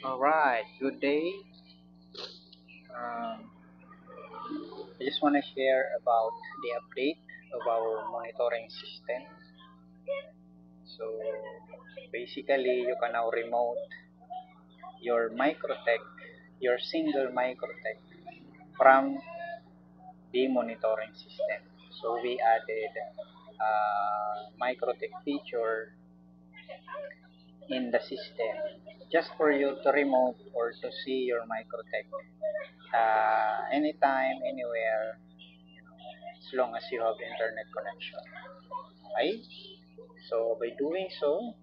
Alright, good day. I just want to share about the update of our monitoring system. So basically, you can now remote your Microtech, your single Microtech from the monitoring system. So we added Microtech feature in the system just for you to remote or to see your Microtech anytime, anywhere, as long as you have internet connection. Okay? So by doing so,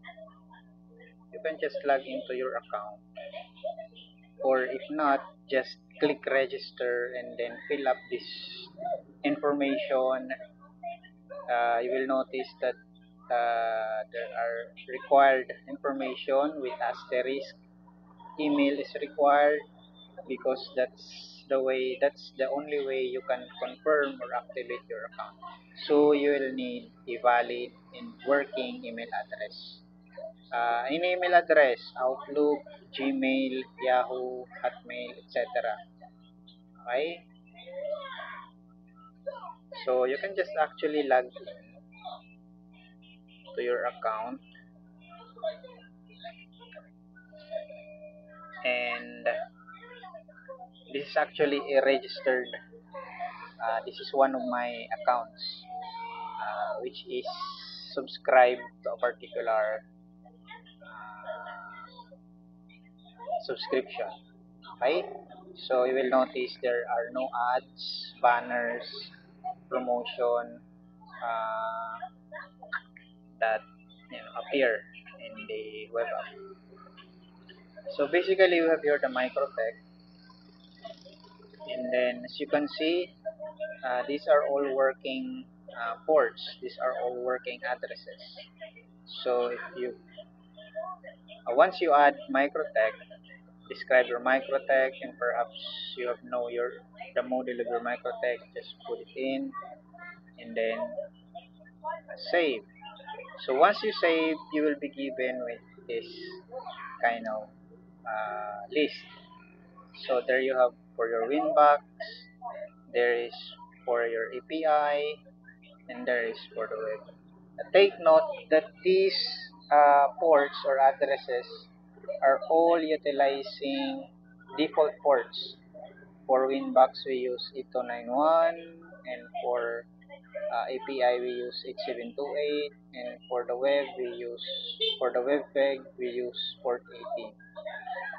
you can just log into your account, or if not, just click register and then fill up this information. You will notice that there are required information with asterisk. Email is required because that's the only way you can confirm or activate your account. So you will need a valid and working email address. An email address, Outlook, Gmail, Yahoo, Hotmail, etc. Okay? So you can just actually log in to your account, and this is actually a registered, this is one of my accounts, which is subscribed to a particular subscription. Okay? So you will notice there are no ads, banners, promotion, uh, that appear in the web app. So basically, you have here the Microtech, and then as you can see, these are all working ports. These are all working addresses. So if you once you add Microtech, describe your Microtech, and perhaps you have know your the model of your Microtech, just put it in, and then save. So once you save, you will be given with this kind of list. So there you have for your Winbox, there is for your API, and there is for the web. Take note that these ports or addresses are all utilizing default ports. For Winbox, we use 8291, and for API, we use 8728, and for the web, for the WebPeg, we use port 18.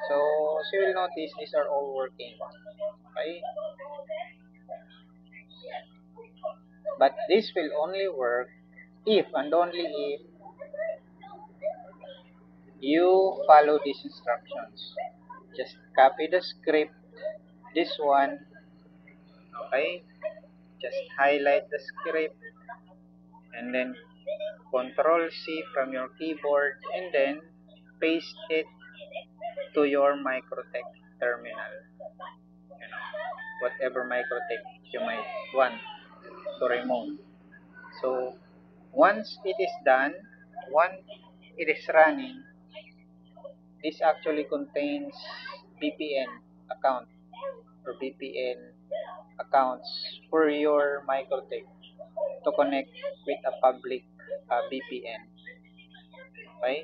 So, as you will notice, these are all working. Okay? But this will only work if and only if you follow these instructions. Just copy the script, this one, okay? Just highlight the script, and then Control C from your keyboard, and then paste it to your Microtech terminal. Whatever Microtech you might want to remote. So once it is done, once it is running, this actually contains VPN account or VPN accounts for your Microtech to connect with a public VPN. Okay?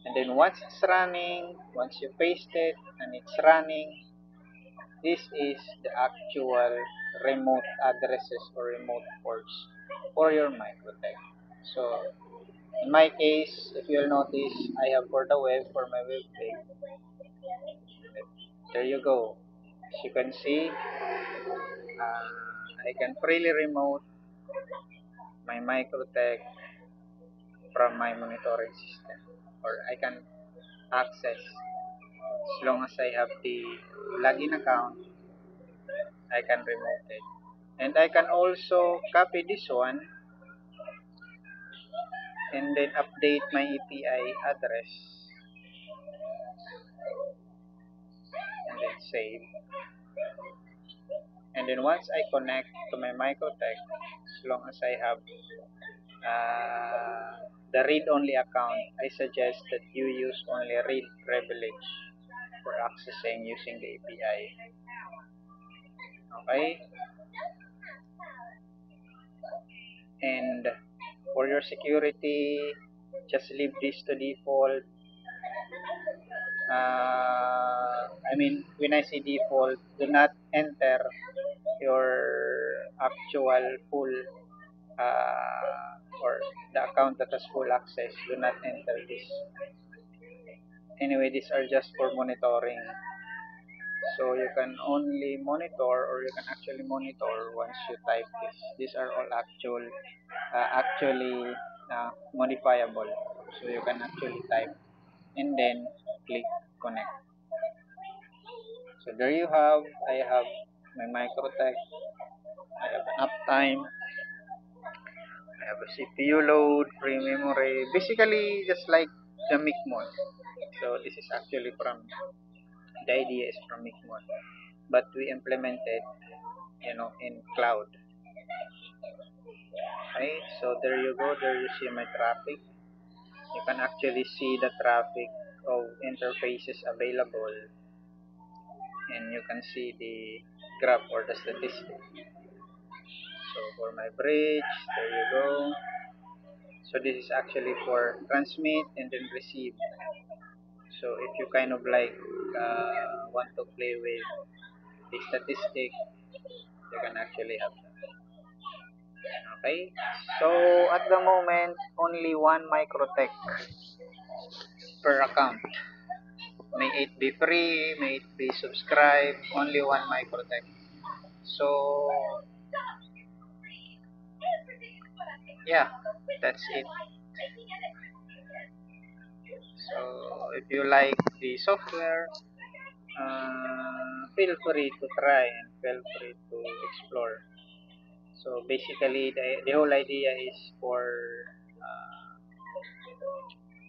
And then once it's running, once you paste it and it's running, this is the actual remote addresses or remote ports for your Microtech. So in my case, if you'll notice, I have for the web, for my web page. There you go. As you can see, I can freely remote my Microtech from my monitoring system, or I can access as long as I have the login account. I can remote it, and I can also copy this one and then update my API address and then save. And then once I connect to my Microtech, as long as I have the read-only account, I suggest that you use only read privilege for accessing using the API. Okay? And for your security, just leave this to default. When I say default, do not enter your actual full or the account that has full access. Do not enter this. Anyway, these are just for monitoring. So you can only monitor, or you can actually monitor once you type this. These are all actually modifiable. So you can actually type and then click connect. So there you have. I have my Microtech. I have an uptime. I have a CPU load, free memory. Basically, just like the MICMOD. So this is actually from the idea is from MICMOD, but we implemented, in cloud. Okay, so there you go. There you see my traffic. You can actually see the traffic of interfaces available, and you can see the graph or the statistic. So for my bridge, there you go. So this is actually for transmit and then receive. So if you kind of like want to play with the statistic, you can actually have that. Okay. So at the moment, only one Microtech per account. May it be free, may it be subscribe, only one Microtech. So yeah, that's it. So if you like the software, feel free to try and feel free to explore. So basically, the whole idea is for uh,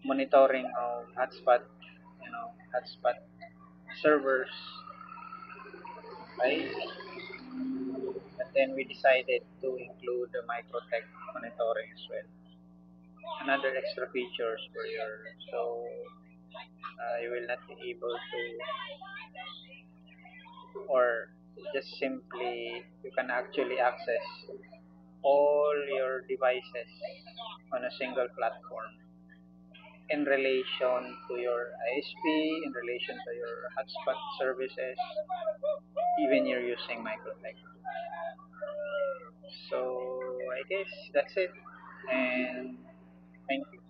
monitoring of hotspot servers, right? But then we decided to include the Microtech monitoring as well. Another extra features for your, so you will not be able to, or just simply you can actually access all your devices on a single platform in relation to your ISP, in relation to your hotspot services, even you're using Microtech. So I guess that's it, and thank you.